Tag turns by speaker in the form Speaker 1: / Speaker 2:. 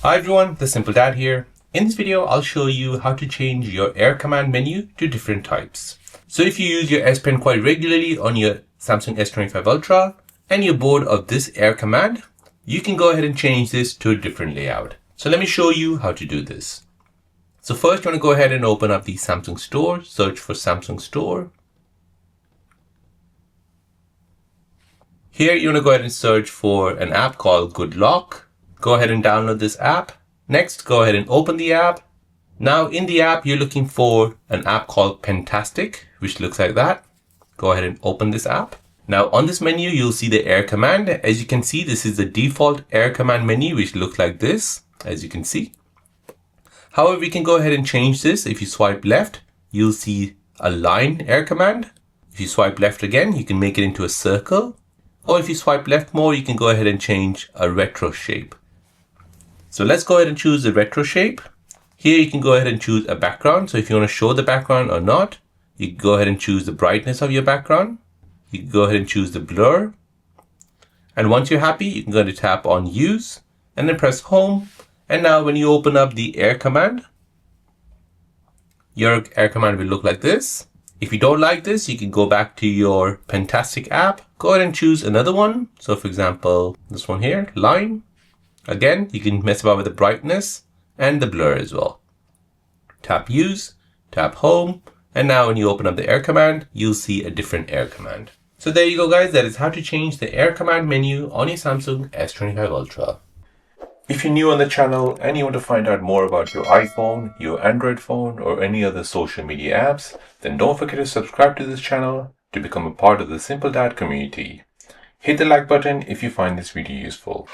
Speaker 1: Hi everyone, the Simple Dad here. In this video, I'll show you how to change your Air Command menu to different types. So if you use your S Pen quite regularly on your Samsung S25 Ultra and you're bored of this Air Command, you can go ahead and change this to a different layout. So let me show you how to do this. So first you want to go ahead and open up the Samsung Store, search for Samsung Store. Here you want to go ahead and search for an app called Good Lock. Go ahead and download this app. Next, go ahead and open the app. Now in the app, you're looking for an app called Pentastic, which looks like that. Go ahead and open this app. Now on this menu, you'll see the Air Command. As you can see, this is the default Air Command menu, which looks like this, as you can see. However, we can go ahead and change this. If you swipe left, you'll see a line Air Command. If you swipe left again, you can make it into a circle. Or if you swipe left more, you can go ahead and change a retro shape. So let's go ahead and choose the retro shape. Here you can go ahead and choose a background. So if you want to show the background or not, you can go ahead and choose the brightness of your background. You can go ahead and choose the blur. And once you're happy, you can go ahead and tap on use and then press home. And now when you open up the Air Command, your Air Command will look like this. If you don't like this, you can go back to your Pentastic app. Go ahead and choose another one. So for example, this one here, line. Again, you can mess about with the brightness and the blur as well. Tap use, tap home. And now when you open up the Air Command, you'll see a different Air Command. So there you go guys, that is how to change the Air Command menu on your Samsung S25 Ultra. If you're new on the channel and you want to find out more about your iPhone, your Android phone, or any other social media apps, then don't forget to subscribe to this channel to become a part of the Simple Dad community. Hit the like button if you find this video useful.